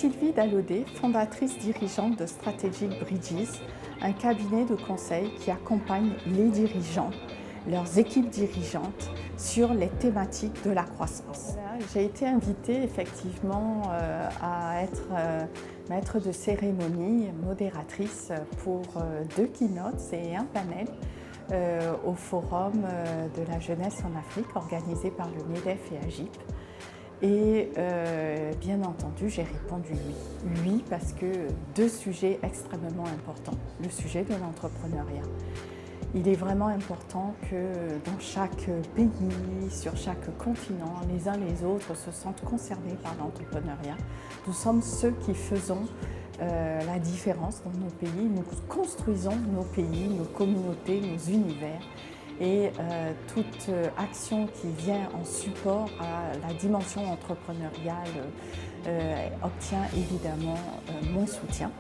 Sylvie Dallaudet, fondatrice dirigeante de Strategic Bridges, un cabinet de conseil qui accompagne les dirigeants, leurs équipes dirigeantes sur les thématiques de la croissance. J'ai été invitée effectivement à être maître de cérémonie, modératrice pour 2 keynotes et un panel au Forum de la jeunesse en Afrique organisé par le MEDEF et AGIP. Et bien entendu, j'ai répondu oui. Oui, parce que 2 sujets extrêmement importants. Le sujet de l'entrepreneuriat. Il est vraiment important que dans chaque pays, sur chaque continent, les uns les autres se sentent concernés par l'entrepreneuriat. Nous sommes ceux qui faisons la différence dans nos pays. Nous construisons nos pays, nos communautés, nos univers. Et toute action qui vient en support à la dimension entrepreneuriale obtient évidemment mon soutien.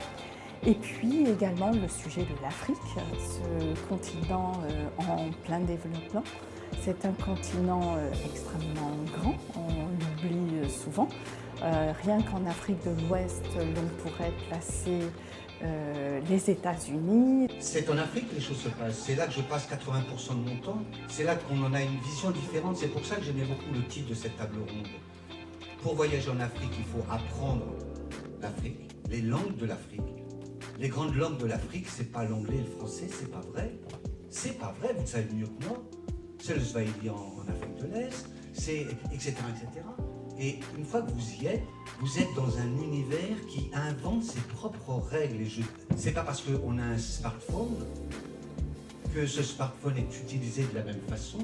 Et puis également le sujet de l'Afrique, ce continent en plein développement. C'est un continent extrêmement grand, on l'oublie souvent. Rien qu'en Afrique de l'Ouest, l'on pourrait placer les États-Unis. C'est en Afrique que les choses se passent. C'est là que je passe 80% de mon temps. C'est là qu'on en a une vision différente. C'est pour ça que j'aimais beaucoup le titre de cette table ronde. Pour voyager en Afrique, il faut apprendre l'Afrique, les langues de l'Afrique. Les grandes langues de l'Afrique, c'est pas l'anglais et le français, c'est pas vrai. C'est pas vrai, vous le savez mieux que moi. C'est le swahili en Afrique de l'Est, c'est etc., etc. Et une fois que vous y êtes, vous êtes dans un univers qui invente ses propres règles et jeux. C'est pas parce qu'on a un smartphone que ce smartphone est utilisé de la même façon.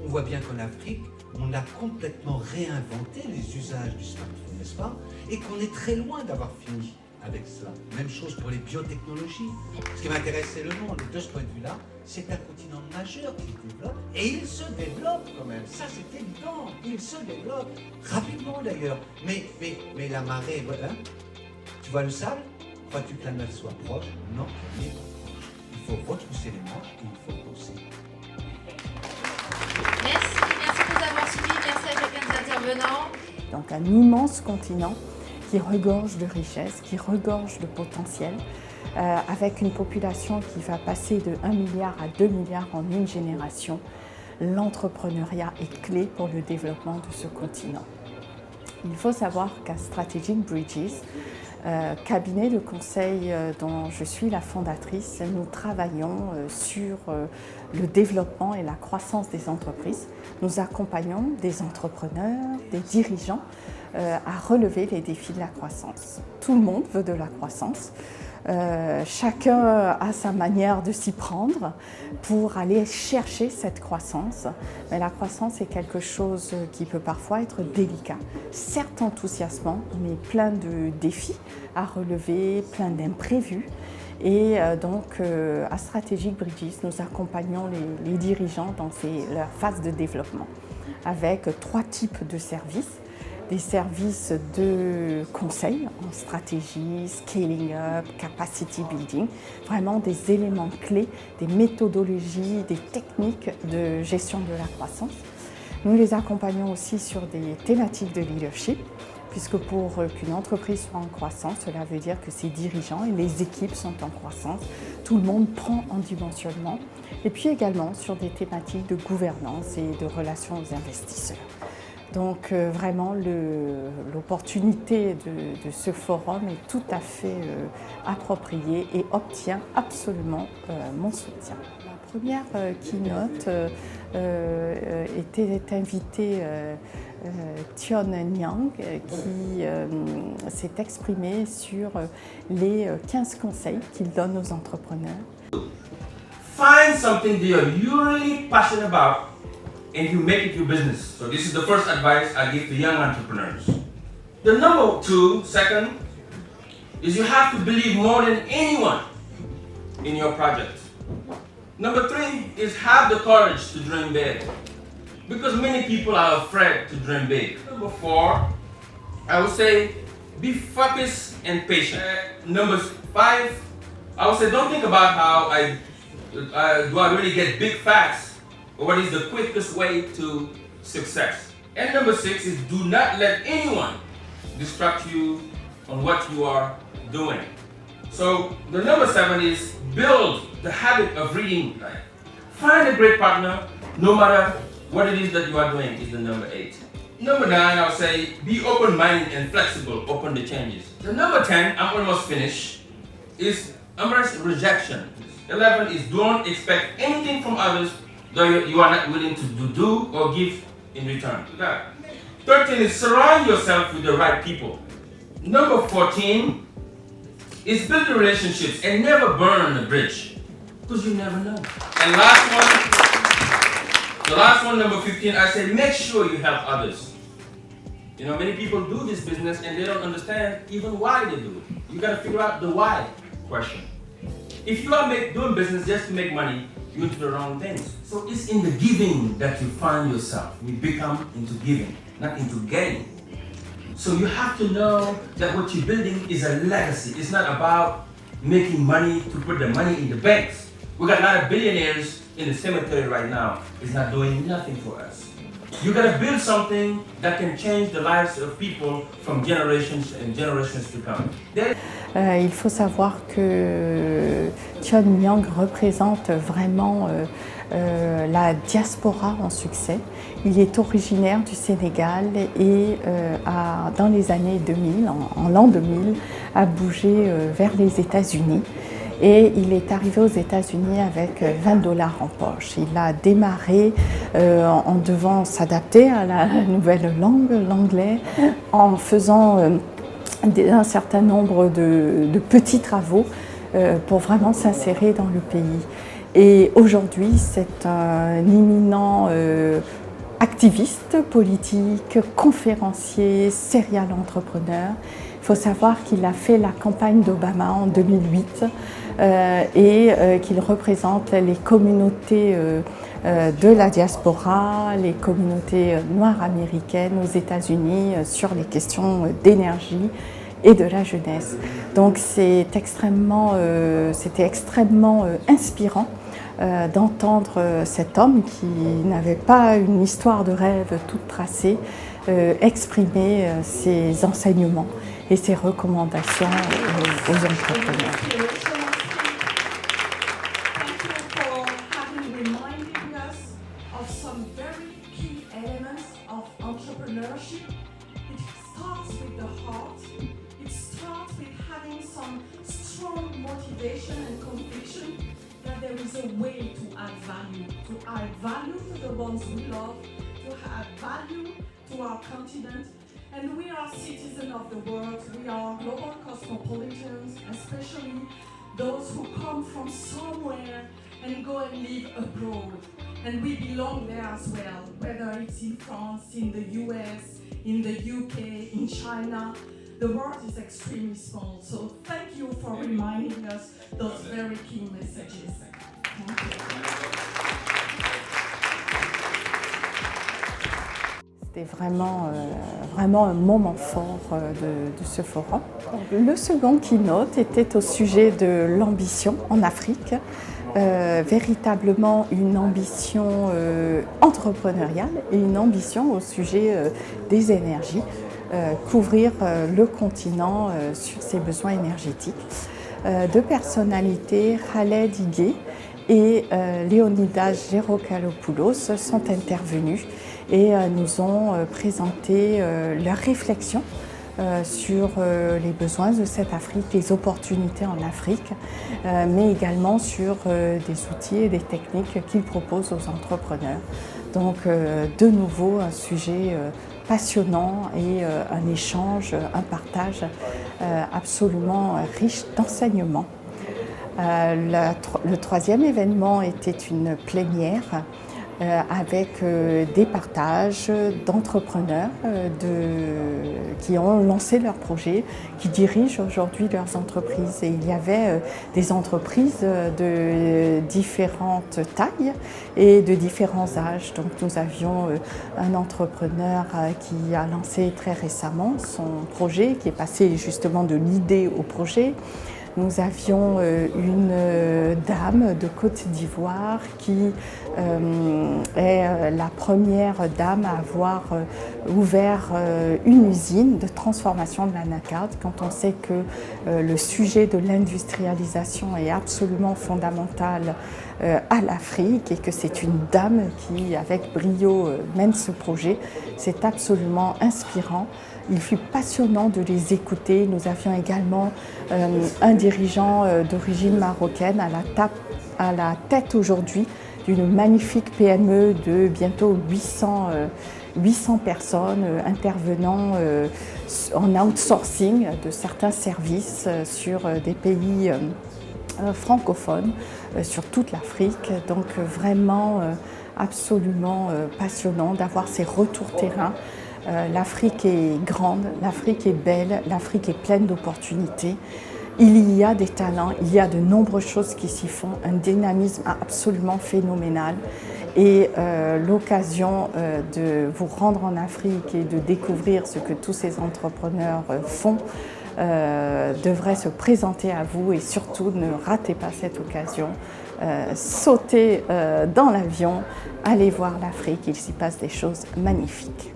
On voit bien qu'en Afrique, on a complètement réinventé les usages du smartphone, n'est-ce pas? Et qu'on est très loin d'avoir fini avec cela. Même chose pour les biotechnologies. Ce qui m'intéresse, c'est le monde. Et de ce point de vue-là, c'est un continent majeur qui se développe. Et il se développe quand même. Ça, c'est évident. Il se développe. Rapidement d'ailleurs. Mais la marée, voilà. Tu vois le sable? Crois-tu que la mer soit proche? Non, elle n'est pas proche. Il faut retrousser les manches et il faut pousser. Merci de nous avoir suivis. Merci à chacun des intervenants. Donc un immense continent qui regorge de richesses, qui regorge de potentiel, avec une population qui va passer de 1 milliard à 2 milliards en une génération. L'entrepreneuriat est clé pour le développement de ce continent. Il faut savoir qu'à Strategic Bridges, cabinet de conseil dont je suis la fondatrice, nous travaillons sur le développement et la croissance des entreprises. Nous accompagnons des entrepreneurs, des dirigeants à relever les défis de la croissance. Tout le monde veut de la croissance. Chacun a sa manière de s'y prendre pour aller chercher cette croissance. Mais la croissance est quelque chose qui peut parfois être délicat, certes enthousiasmant, mais plein de défis à relever, plein d'imprévus. Et donc à Strategic Bridges, nous accompagnons les dirigeants dans leur phase de développement avec 3 types de services. Des services de conseil en stratégie, scaling up, capacity building, vraiment des éléments clés, des méthodologies, des techniques de gestion de la croissance. Nous les accompagnons aussi sur des thématiques de leadership, puisque pour qu'une entreprise soit en croissance, cela veut dire que ses dirigeants et les équipes sont en croissance, tout le monde prend en dimensionnement, et puis également sur des thématiques de gouvernance et de relations aux investisseurs. Donc vraiment, l'opportunité de ce forum est tout à fait appropriée et obtient absolument mon soutien. La première keynote était invitée Tion Nyang qui s'est exprimé sur les 15 conseils qu'il donne aux entrepreneurs. Find something that you're really passionate about and you make it your business. So this is the first advice I give to young entrepreneurs. The second, is you have to believe more than anyone in your project. Number 3 is have the courage to dream big, because many people are afraid to dream big. Number 4, I would say be focused and patient. Number 5, I would say don't think about how do I really get big fast. What is the quickest way to success? And number 6 is do not let anyone distract you on what you are doing. So the number 7 is build the habit of reading. Right? Find a great partner, no matter what it is that you are doing, is the number 8. Number 9, I'll say be open-minded and flexible, open to changes. The number 10, I'm almost finished, is embrace rejection. 11 is don't expect anything from others though you are not willing to do or give in return. 13 is surround yourself with the right people. Number 14 is build the relationships and never burn a bridge, because you never know. And the last one, number 15, I say make sure you help others. You know, many people do this business and they don't understand even why they do it. You gotta figure out the why question. If you are doing business just to make money, you're into the wrong things. So it's in the giving that you find yourself. We become into giving, not into getting. So you have to know that what you're building is a legacy. It's not about making money to put the money in the banks. We got a lot of billionaires in the cemetery right now. It's not doing nothing for us. You gotta build something that can change the lives of people from generations and generations to come. Il faut savoir que Thion Myang représente vraiment la diaspora en succès. Il est originaire du Sénégal et dans les années 2000, en l'an 2000, a bougé vers les États-Unis. Et il est arrivé aux États-Unis avec $20 en poche. Il a démarré en devant s'adapter à la nouvelle langue, l'anglais, en faisant un certain nombre de petits travaux pour vraiment s'insérer dans le pays. Et aujourd'hui, c'est un éminent activiste politique, conférencier, serial entrepreneur. Il faut savoir qu'il a fait la campagne d'Obama en 2008 et qu'il représente les communautés de la diaspora, les communautés noires américaines aux États-Unis sur les questions d'énergie et de la jeunesse. Donc c'était extrêmement inspirant d'entendre cet homme qui n'avait pas une histoire de rêve toute tracée exprimer ses enseignements et ses recommandations aux entrepreneurs. And conviction that there is a way to add value to the ones we love, to add value to our continent. And we are citizens of the world, we are global cosmopolitans, especially those who come from somewhere and go and live abroad. And we belong there as well, whether it's in France, in the US, in the UK, in China. The world is extremely small, so thank you for reminding us those very key messages. Thank you. C'était vraiment un moment fort de ce forum. Le second keynote était au sujet de l'ambition en Afrique, véritablement une ambition entrepreneuriale et une ambition au sujet des énergies. Couvrir le continent sur ses besoins énergétiques. Deux personnalités, Khaled Igué et Leonidas Gerokalopoulos, sont intervenus et nous ont présenté leurs réflexions sur les besoins de cette Afrique, les opportunités en Afrique, mais également sur des outils et des techniques qu'ils proposent aux entrepreneurs. Donc de nouveau un sujet passionnant et un échange, un partage absolument riche d'enseignements. Le troisième événement était une plénière avec des partages d'entrepreneurs qui ont lancé leurs projets, qui dirigent aujourd'hui leurs entreprises. Et il y avait des entreprises de différentes tailles et de différents âges. Donc nous avions un entrepreneur qui a lancé très récemment son projet, qui est passé justement de l'idée au projet. nous avions une dame de Côte d'Ivoire qui est la première dame à avoir ouvert une usine de transformation de l'anacarde, quand on sait que le sujet de l'industrialisation est absolument fondamental à l'Afrique et que c'est une dame qui, avec brio, mène ce projet. C'est absolument inspirant. Il fut passionnant de les écouter. Nous avions également un dirigeant d'origine marocaine à la tête aujourd'hui d'une magnifique PME de bientôt 800 personnes intervenant en outsourcing de certains services sur des pays francophones, sur toute l'Afrique. Donc vraiment absolument passionnant d'avoir ces retours terrain. L'Afrique est grande, l'Afrique est belle, l'Afrique est pleine d'opportunités. Il y a des talents, il y a de nombreuses choses qui s'y font, un dynamisme absolument phénoménal. Et l'occasion de vous rendre en Afrique et de découvrir ce que tous ces entrepreneurs font devrait se présenter à vous, et surtout ne ratez pas cette occasion. Sautez dans l'avion, allez voir l'Afrique, il s'y passe des choses magnifiques.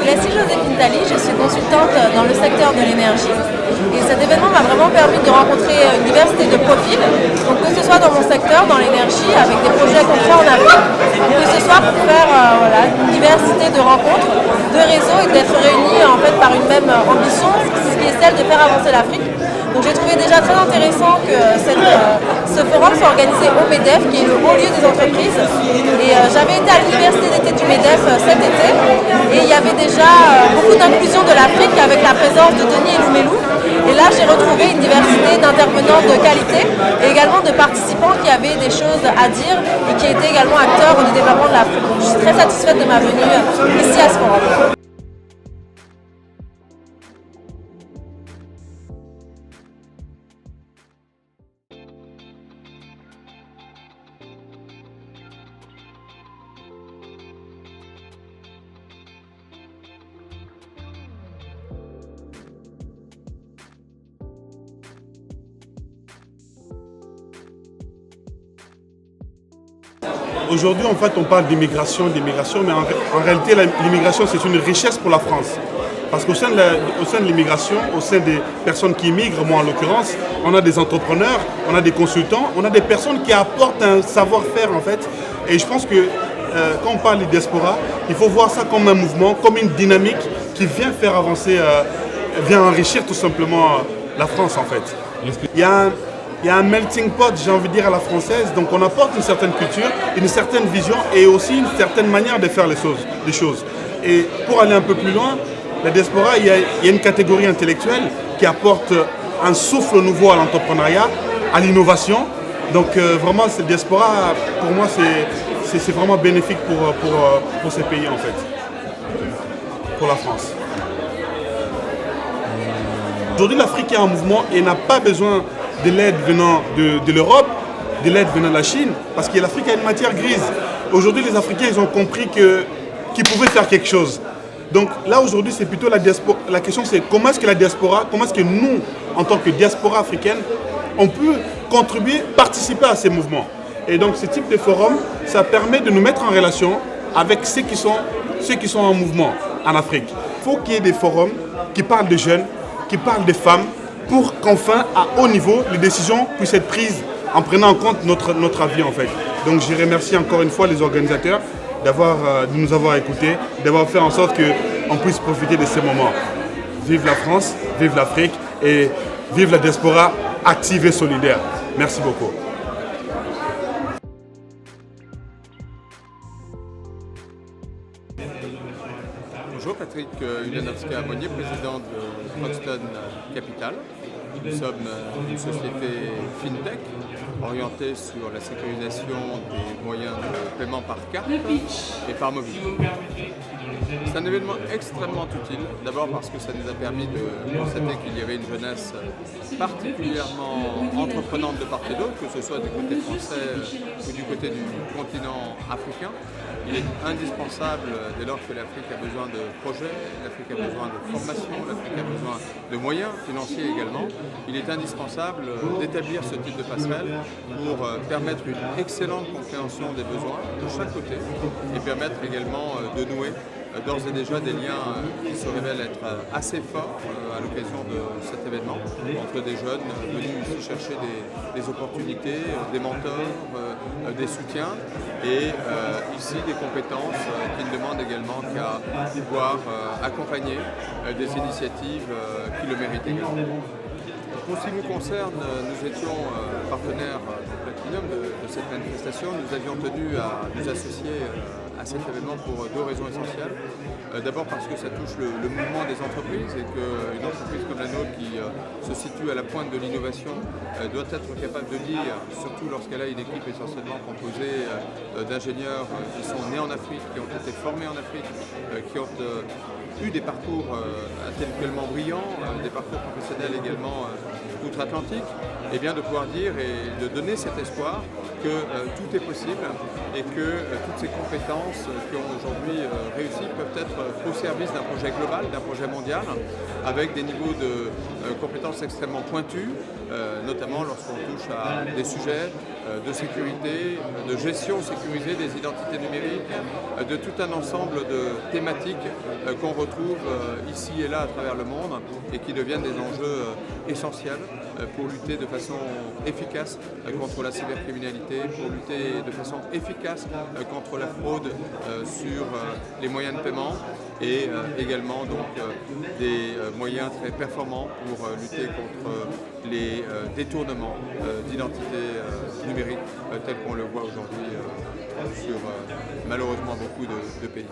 Ici Joséphine Tali, je suis consultante dans le secteur de l'énergie et cet événement m'a vraiment permis de rencontrer une diversité de profils, donc que ce soit dans mon secteur, dans l'énergie, avec des projets concrets en Afrique, ou que ce soit pour faire une diversité de rencontres, de réseaux et d'être réunis en fait par une même ambition, qui est celle de faire avancer l'Afrique. Donc j'ai trouvé déjà très intéressant que ce forum soit organisé au MEDEF, qui est le haut lieu des entreprises. Et j'avais été à l'université d'été du MEDEF cet été, et il y avait déjà beaucoup d'inclusion de l'Afrique avec la présence de Denis Eloumelou. Et là j'ai retrouvé une diversité d'intervenants de qualité et également de participants qui avaient des choses à dire et qui étaient également acteurs du développement de l'Afrique. Donc je suis très satisfaite de ma venue ici à ce forum. Aujourd'hui, en fait, on parle d'immigration, mais en réalité, l'immigration, c'est une richesse pour la France. Parce qu'au sein de l'immigration, au sein des personnes qui immigrent, moi en l'occurrence, on a des entrepreneurs, on a des consultants, on a des personnes qui apportent un savoir-faire, en fait. Et je pense que quand on parle de diaspora, il faut voir ça comme un mouvement, comme une dynamique qui vient faire avancer, vient enrichir tout simplement la France, en fait. Il y a un melting pot, j'ai envie de dire, à la française. Donc on apporte une certaine culture, une certaine vision et aussi une certaine manière de faire les choses. Et pour aller un peu plus loin, la diaspora, il y a une catégorie intellectuelle qui apporte un souffle nouveau à l'entrepreneuriat, à l'innovation. Donc vraiment, cette diaspora, pour moi, c'est vraiment bénéfique pour ces pays, en fait, pour la France. Aujourd'hui, l'Afrique est en mouvement et n'a pas besoin de l'aide venant de l'Europe, de l'aide venant de la Chine, parce que l'Afrique a une matière grise. Aujourd'hui, les Africains, ils ont compris qu'ils pouvaient faire quelque chose. Donc là, aujourd'hui, c'est plutôt la diaspora. La question, c'est comment est-ce que la diaspora, comment est-ce que nous, en tant que diaspora africaine, on peut contribuer, participer à ces mouvements. Et donc, ce type de forum, ça permet de nous mettre en relation avec ceux qui sont en mouvement en Afrique. Il faut qu'il y ait des forums qui parlent de jeunes, qui parlent des femmes, pour qu'enfin, à haut niveau, les décisions puissent être prises en prenant en compte notre avis, en fait. Donc je remercie encore une fois les organisateurs de nous avoir écoutés, d'avoir fait en sorte qu'on puisse profiter de ces moments. Vive la France, vive l'Afrique et vive la diaspora active et solidaire. Merci beaucoup. Bonjour, Patrick Ulanowska-Monnier, président de Crockston Capital. Nous sommes une société FinTech orientée sur la sécurisation des moyens de paiement par carte et par mobile. C'est un événement extrêmement utile, d'abord parce que ça nous a permis de constater qu'il y avait une jeunesse particulièrement entreprenante de part et d'autre, que ce soit du côté français ou du côté du continent africain. Il est indispensable, dès lors que l'Afrique a besoin de projets, l'Afrique a besoin de formation, l'Afrique a besoin de moyens financiers également, il est indispensable d'établir ce type de passerelle pour permettre une excellente compréhension des besoins de chaque côté et permettre également de nouer d'ores et déjà des liens qui se révèlent être assez forts à l'occasion de cet événement, entre des jeunes venus ici chercher des opportunités, des mentors, des soutiens et ici des compétences qui ne demandent également qu'à pouvoir accompagner des initiatives qui le méritent également. Pour ce qui nous concerne, nous étions partenaires Platinum de cette manifestation. Nous avions tenu à nous associer à cet événement pour deux raisons essentielles. D'abord parce que ça touche le mouvement des entreprises et qu'une entreprise comme la nôtre qui se situe à la pointe de l'innovation doit être capable de dire, surtout lorsqu'elle a une équipe essentiellement composée d'ingénieurs qui sont nés en Afrique, qui ont été formés en Afrique, qui ont eu des parcours intellectuellement brillants, des parcours professionnels également outre-Atlantique, et bien de pouvoir dire et de donner cet espoir que tout est possible et que toutes ces compétences qui ont aujourd'hui réussi peuvent être au service d'un projet global, d'un projet mondial, avec des niveaux de compétences extrêmement pointus, notamment lorsqu'on touche à des sujets de sécurité, de gestion sécurisée des identités numériques, de tout un ensemble de thématiques qu'on retrouve ici et là à travers le monde et qui deviennent des enjeux essentiels pour lutter de façon efficace contre la cybercriminalité, pour lutter de façon efficace contre la fraude sur les moyens de paiement et également donc des moyens très performants pour lutter contre les détournements d'identités numériques tels qu'on le voit aujourd'hui sur malheureusement beaucoup de pays.